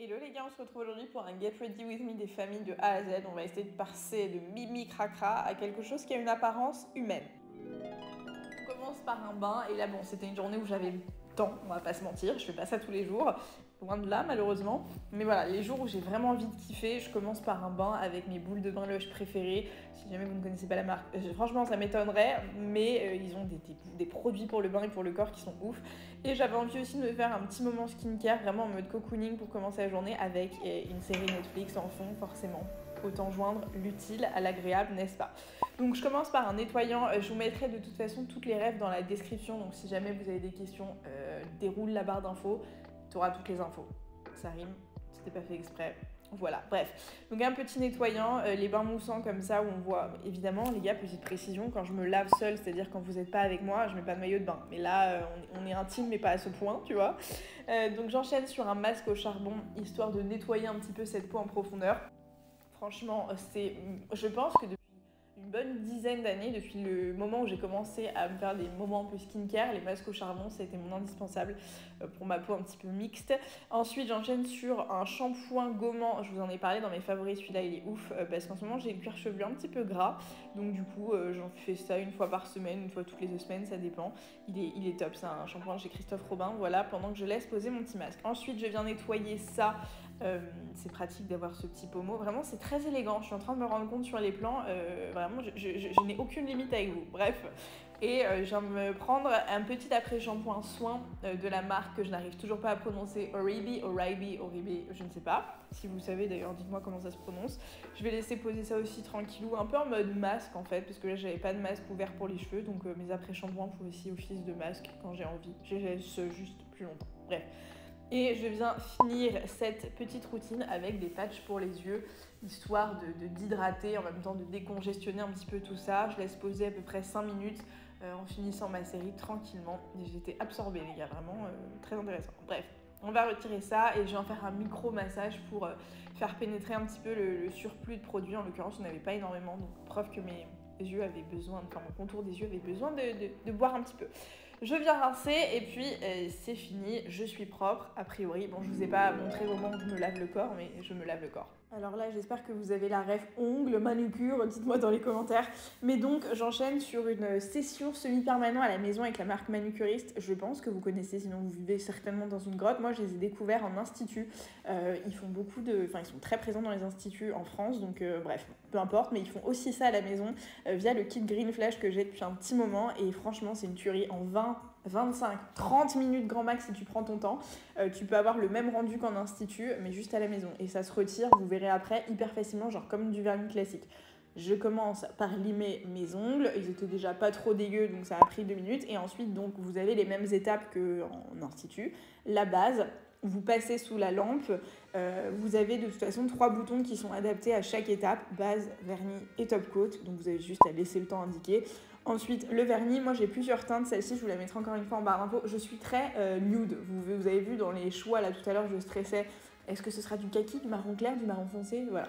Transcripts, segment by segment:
Hello les gars, on se retrouve aujourd'hui pour un Get Ready With Me des familles de A à Z. On va essayer de passer de mimi cracra à quelque chose qui a une apparence humaine. On commence par un bain et là bon, c'était une journée où j'avais le temps, on va pas se mentir, je fais pas ça tous les jours, loin de là malheureusement. Mais voilà, les jours où j'ai vraiment envie de kiffer, je commence par un bain avec mes boules de bain Lush préférées. Si jamais vous ne connaissez pas la marque, franchement ça m'étonnerait, mais ils ont des produits pour le bain et pour le corps qui sont ouf. Et j'avais envie aussi de me faire un petit moment skincare, vraiment en mode cocooning pour commencer la journée avec une série Netflix en fond, forcément. Autant joindre l'utile à l'agréable, n'est-ce pas? Donc je commence par un nettoyant, je vous mettrai de toute façon toutes les règles dans la description, donc si jamais vous avez des questions, déroule la barre d'infos, tu auras toutes les infos. Ça rime, c'était pas fait exprès. Voilà, bref. Donc un petit nettoyant, les bains moussants comme ça où on voit, évidemment les gars, petite précision, quand je me lave seule, c'est-à-dire quand vous n'êtes pas avec moi, je mets pas de maillot de bain. Mais là, on est intime mais pas à ce point, tu vois. Donc j'enchaîne sur un masque au charbon, histoire de nettoyer un petit peu cette peau en profondeur. Franchement, je pense que depuis une bonne dizaine d'années, depuis le moment où j'ai commencé à me faire des moments un peu skincare, les masques au charbon, ça a été mon indispensable pour ma peau un petit peu mixte. Ensuite, j'enchaîne sur un shampoing gommant, je vous en ai parlé dans mes favoris, celui-là il est ouf, parce qu'en ce moment j'ai le cuir chevelu un petit peu gras, donc du coup j'en fais ça une fois par semaine, une fois toutes les 2 semaines, ça dépend. Il est top, c'est un shampoing chez Christophe Robin, voilà, pendant que je laisse poser mon petit masque. Ensuite, je viens nettoyer ça. C'est pratique d'avoir ce petit pommeau, vraiment c'est très élégant, je suis en train de me rendre compte sur les plans, vraiment je n'ai aucune limite avec vous, bref. Et je viens de me prendre un petit après-shampoing soin de la marque que je n'arrive toujours pas à prononcer, Oribe, je ne sais pas. Si vous savez d'ailleurs, dites-moi comment ça se prononce. Je vais laisser poser ça aussi tranquillou, un peu en mode masque en fait, parce que là j'avais pas de masque ouvert pour les cheveux, donc mes après-shampoings font aussi office de masque quand j'ai envie. Je laisse juste plus longtemps, bref. Et je viens finir cette petite routine avec des patchs pour les yeux, histoire d'hydrater, en même temps de décongestionner un petit peu tout ça. Je laisse poser à peu près 5 minutes en finissant ma série tranquillement. J'étais absorbée les gars, vraiment très intéressant. Bref, on va retirer ça et je viens faire un micro-massage pour faire pénétrer un petit peu le surplus de produits. En l'occurrence, il n'y en avait pas énormément, donc preuve que mes yeux avaient besoin, enfin mon contour des yeux avait besoin de boire un petit peu. Je viens rincer et puis c'est fini, je suis propre a priori. Bon, je vous ai pas montré au moment où je me lave le corps, mais je me lave le corps. Alors là, j'espère que vous avez la ref ongles, manucure, dites-moi dans les commentaires. Mais donc, j'enchaîne sur une session semi-permanente à la maison avec la marque Manucuriste. Je pense que vous connaissez, sinon vous vivez certainement dans une grotte. Moi, je les ai découverts en institut. Ils font ils sont très présents dans les instituts en France, donc bref, peu importe. Mais ils font aussi ça à la maison via le kit Green Flash que j'ai depuis un petit moment. Et franchement, c'est une tuerie en 20, 25, 30 minutes grand max si tu prends ton temps. Tu peux avoir le même rendu qu'en institut, mais juste à la maison. Et ça se retire, vous verrez après, hyper facilement, genre comme du vernis classique. Je commence par limer mes ongles, ils étaient déjà pas trop dégueux, donc ça a pris 2 minutes. Et ensuite, donc, vous avez les mêmes étapes qu'en institut. La base, vous passez sous la lampe, vous avez de toute façon 3 boutons qui sont adaptés à chaque étape, base, vernis et top coat, donc vous avez juste à laisser le temps indiqué. Ensuite, le vernis, moi j'ai plusieurs teintes, celle-ci je vous la mettrai encore une fois en barre d'infos. Je suis très nude, vous avez vu dans les choix là tout à l'heure je stressais, est-ce que ce sera du kaki, du marron clair, du marron foncé, voilà.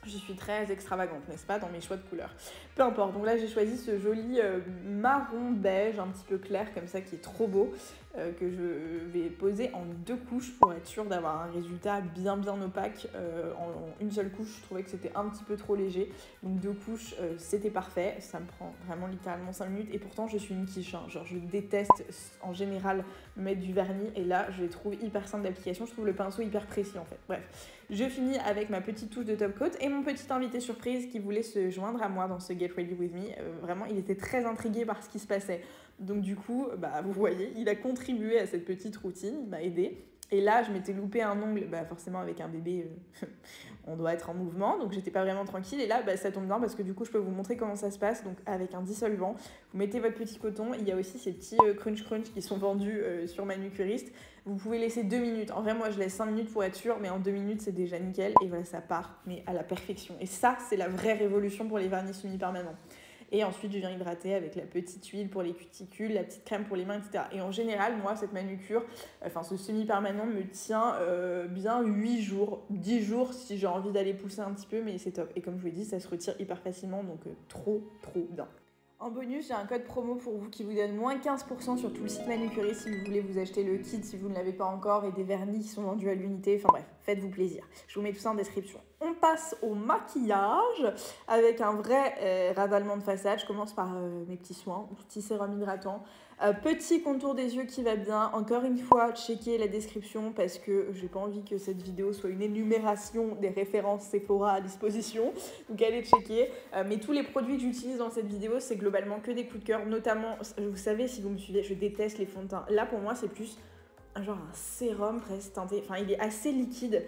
Je suis très extravagante, n'est-ce pas, dans mes choix de couleurs. Peu importe, donc là j'ai choisi ce joli marron beige, un petit peu clair comme ça, qui est trop beau, que je vais poser en 2 couches pour être sûre d'avoir un résultat bien opaque. En une seule couche, je trouvais que c'était un petit peu trop léger, donc 2 couches, c'était parfait. Ça me prend vraiment littéralement 5 minutes, et pourtant je suis une quiche, hein. Genre je déteste en général mettre du vernis, et là je les trouve hyper simple d'application, je trouve le pinceau hyper précis en fait. Bref, je finis avec ma petite touche de top coat et mon petit invité surprise qui voulait se joindre à moi dans ce Get Ready With Me. Vraiment, il était très intrigué par ce qui se passait. Donc du coup, vous voyez, il a contribué à cette petite routine, il m'a aidé. Et là, je m'étais loupé un ongle, forcément avec un bébé, on doit être en mouvement, donc j'étais pas vraiment tranquille. Et là, ça tombe bien parce que du coup, je peux vous montrer comment ça se passe. Donc avec un dissolvant, vous mettez votre petit coton. Il y a aussi ces petits crunch qui sont vendus sur Manucuriste. Vous pouvez laisser 2 minutes. En vrai, moi, je laisse 5 minutes pour être sûre, mais en 2 minutes, c'est déjà nickel. Et voilà, ça part, mais à la perfection. Et ça, c'est la vraie révolution pour les vernis semi-permanents. Et ensuite, je viens hydrater avec la petite huile pour les cuticules, la petite crème pour les mains, etc. Et en général, moi, cette manucure, ce semi-permanent me tient bien 8 jours, 10 jours si j'ai envie d'aller pousser un petit peu, mais c'est top. Et comme je vous l'ai dit, ça se retire hyper facilement, donc trop bien. En bonus, j'ai un code promo pour vous qui vous donne moins 15% sur tout le site Manucurie si vous voulez vous acheter le kit, si vous ne l'avez pas encore, et des vernis qui sont vendus à l'unité. Enfin bref, faites-vous plaisir. Je vous mets tout ça en description. On passe au maquillage avec un vrai ravalement de façade. Je commence par mes petits soins, petit sérum hydratant. Petit contour des yeux qui va bien. Encore une fois, checkez la description parce que j'ai pas envie que cette vidéo soit une énumération des références Sephora à disposition. Donc allez checker. Mais tous les produits que j'utilise dans cette vidéo, c'est globalement que des coups de cœur. Notamment, vous savez, si vous me suivez, je déteste les fonds de teint. Là, pour moi, c'est plus un sérum presque teinté. Enfin, il est assez liquide,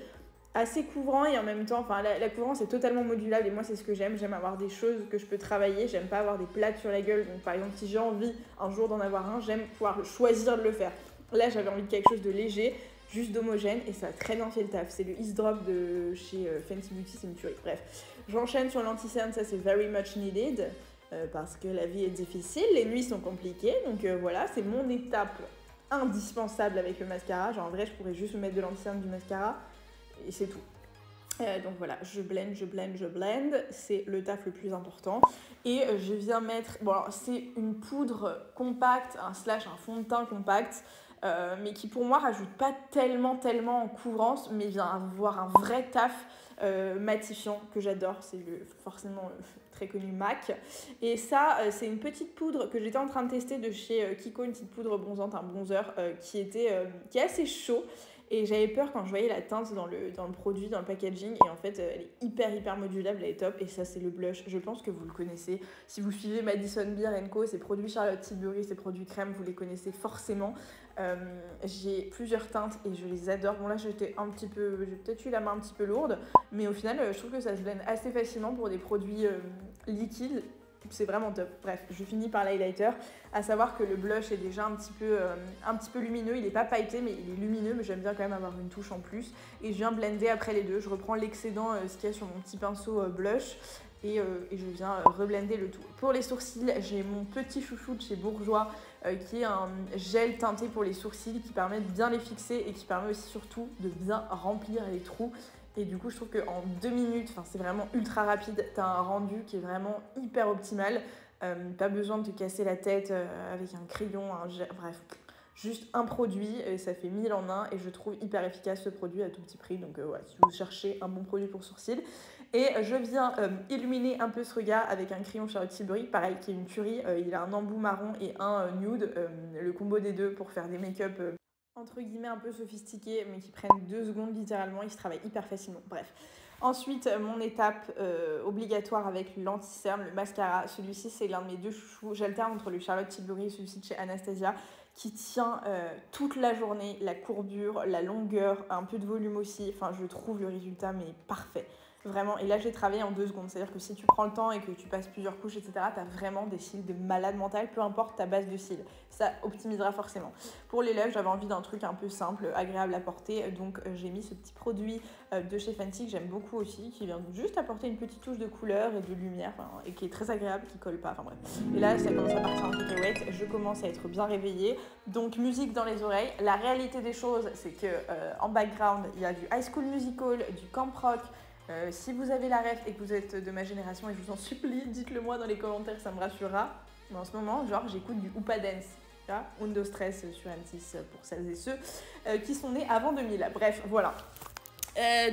assez couvrant et en même temps, enfin la couvrance est totalement modulable et moi c'est ce que j'aime avoir des choses que je peux travailler, j'aime pas avoir des plaques sur la gueule, donc par exemple si j'ai envie un jour d'en avoir un, j'aime pouvoir choisir de le faire. Là j'avais envie de quelque chose de léger, juste d'homogène et ça a très bien fait le taf, c'est le Ease Drop de chez Fenty Beauty, c'est une tuerie. Bref, j'enchaîne sur l'anti-cerne, ça c'est very much needed parce que la vie est difficile, les nuits sont compliquées, donc voilà, c'est mon étape indispensable avec le mascara. Genre en vrai je pourrais juste me mettre de l'anti-cerne, du mascara et c'est tout. Donc voilà, je blende, c'est le taf le plus important. Et je viens mettre, bon alors c'est une poudre compacte, un fond de teint compact, mais qui pour moi rajoute pas tellement en couvrance, mais vient avoir un vrai taf matifiant que j'adore, c'est forcément très connu MAC. Et ça, c'est une petite poudre que j'étais en train de tester de chez Kiko, une petite poudre bronzante, un bronzer qui est assez chaud. Et j'avais peur quand je voyais la teinte dans le produit, dans le packaging. Et en fait, elle est hyper modulable, elle est top. Et ça, c'est le blush. Je pense que vous le connaissez. Si vous suivez Madison Beer & Co, ces produits Charlotte Tilbury, ces produits crème, vous les connaissez forcément. J'ai plusieurs teintes et je les adore. Bon là, j'ai peut-être eu la main un petit peu lourde. Mais au final, je trouve que ça se blende assez facilement pour des produits liquides. C'est vraiment top. Bref, je finis par l'highlighter. À savoir que le blush est déjà un petit peu lumineux. Il n'est pas pailleté, mais il est lumineux. Mais j'aime bien quand même avoir une touche en plus. Et je viens blender après les deux. Je reprends l'excédent, ce qu'il y a sur mon petit pinceau blush. Et je viens reblender le tout. Pour les sourcils, j'ai mon petit chouchou de chez Bourjois qui est un gel teinté pour les sourcils qui permet de bien les fixer et qui permet aussi surtout de bien remplir les trous. Et du coup, je trouve qu'en 2 minutes, c'est vraiment ultra rapide, t'as un rendu qui est vraiment hyper optimal. Pas besoin de te casser la tête avec un crayon, bref. Juste un produit, et ça fait 1000 en un et je trouve hyper efficace ce produit à tout petit prix. Donc voilà, si vous cherchez un bon produit pour sourcils. Et je viens illuminer un peu ce regard avec un crayon Charlotte Tilbury, pareil, qui est une tuerie. Il a un embout marron et un nude, le combo des deux pour faire des make-up entre guillemets un peu sophistiqués, mais qui prennent 2 secondes littéralement, ils se travaillent hyper facilement. Bref. Ensuite, mon étape obligatoire avec l'anti-cerne, le mascara. Celui-ci, c'est l'un de mes 2 chouchous. J'alterne entre le Charlotte Tilbury et celui-ci de chez Anastasia, qui tient toute la journée, la courbure, la longueur, un peu de volume aussi. Enfin, je trouve le résultat, mais parfait. Vraiment, et là j'ai travaillé en 2 secondes, c'est-à-dire que si tu prends le temps et que tu passes plusieurs couches, etc., t'as vraiment des cils de malade mental, peu importe ta base de cils, ça optimisera forcément. Pour les lèvres, j'avais envie d'un truc un peu simple, agréable à porter, donc j'ai mis ce petit produit de chez Fenty que j'aime beaucoup aussi, qui vient juste apporter une petite touche de couleur et de lumière, et qui est très agréable, qui colle pas, enfin bref. Et là, ça commence à partir en cacahuète, je commence à être bien réveillée, donc musique dans les oreilles. La réalité des choses, c'est que en background, il y a du High School Musical, du Camp Rock. Si vous avez la ref et que vous êtes de ma génération, et je vous en supplie, dites-le moi dans les commentaires, ça me rassurera. Mais en ce moment, j'écoute du Upa Dance, Undo Stress sur M6 pour celles et ceux qui sont nés avant 2000. Bref, voilà.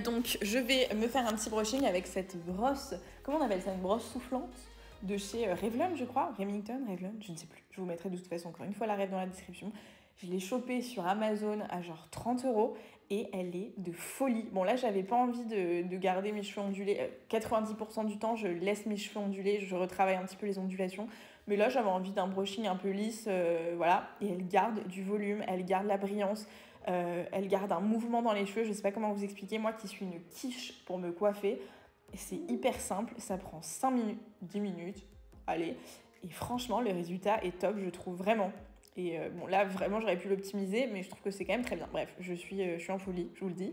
Donc, je vais me faire un petit brushing avec cette brosse, comment on appelle ça, une brosse soufflante de chez Revlon, je crois, Remington, Revlon, je ne sais plus. Je vous mettrai de toute façon encore une fois la ref dans la description. Je l'ai chopée sur Amazon à 30 € et elle est de folie. Bon là, j'avais pas envie de garder mes cheveux ondulés. 90% du temps, je laisse mes cheveux ondulés, je retravaille un petit peu les ondulations. Mais là, j'avais envie d'un brushing un peu lisse, voilà. Et elle garde du volume, elle garde la brillance, elle garde un mouvement dans les cheveux. Je sais pas comment vous expliquer, moi qui suis une quiche pour me coiffer. C'est hyper simple, ça prend 5 minutes, 10 minutes, allez. Et franchement, le résultat est top, je trouve vraiment. Et bon là vraiment j'aurais pu l'optimiser mais je trouve que c'est quand même très bien. Bref, je suis en folie, je vous le dis.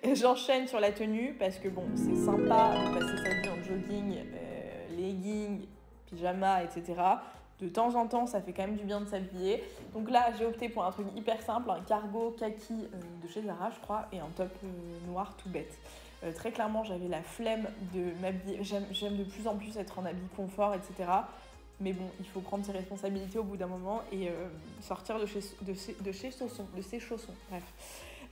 Et j'enchaîne sur la tenue parce que bon c'est sympa de passer sa vie en jogging, leggings, pyjama, etc. De temps en temps ça fait quand même du bien de s'habiller. Donc là j'ai opté pour un truc hyper simple, un cargo kaki de chez Zara je crois et un top noir tout bête. Très clairement j'avais la flemme de m'habiller, j'aime de plus en plus être en habit confort, etc. Mais bon, il faut prendre ses responsabilités au bout d'un moment et sortir de ses chaussons. Bref.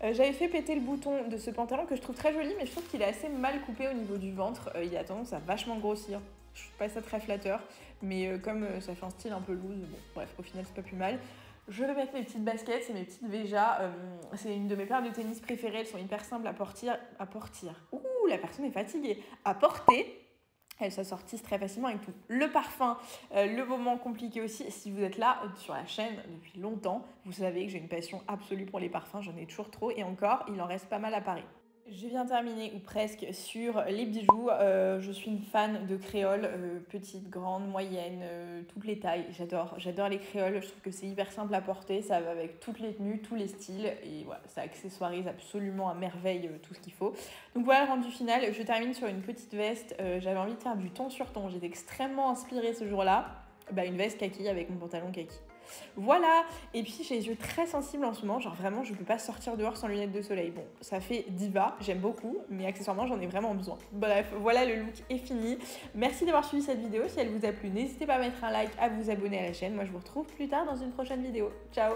J'avais fait péter le bouton de ce pantalon que je trouve très joli, mais je trouve qu'il est assez mal coupé au niveau du ventre. Il a tendance à vachement grossir. Je trouve pas ça très flatteur, mais comme ça fait un style un peu loose, bon, bref, au final, c'est pas plus mal. Je vais mettre mes petites baskets, c'est mes petites Veja. C'est une de mes paires de tennis préférées. Elles sont hyper simples à porter. Ouh, la personne est fatiguée. À porter. Elles s'assortissent très facilement avec tout. Le parfum, le moment compliqué aussi. Si vous êtes là sur la chaîne depuis longtemps, vous savez que j'ai une passion absolue pour les parfums. J'en ai toujours trop et encore, il en reste pas mal à Paris. Je viens terminer, ou presque, sur les bijoux. Je suis une fan de créoles, petites, grandes, moyennes, toutes les tailles. J'adore les créoles. Je trouve que c'est hyper simple à porter. Ça va avec toutes les tenues, tous les styles. Et voilà, ça accessoirise absolument à merveille tout ce qu'il faut. Donc voilà le rendu final. Je termine sur une petite veste. J'avais envie de faire du ton sur ton. J'étais extrêmement inspirée ce jour-là. Une veste kaki avec mon pantalon kaki. Voilà, et puis j'ai les yeux très sensibles en ce moment, genre vraiment je peux pas sortir dehors sans lunettes de soleil. Bon, ça fait diva, j'aime beaucoup, mais accessoirement j'en ai vraiment besoin. Bref, voilà, le look est fini. Merci d'avoir suivi cette vidéo, si elle vous a plu, n'hésitez pas à mettre un like, à vous abonner à la chaîne. Moi je vous retrouve plus tard dans une prochaine vidéo. Ciao!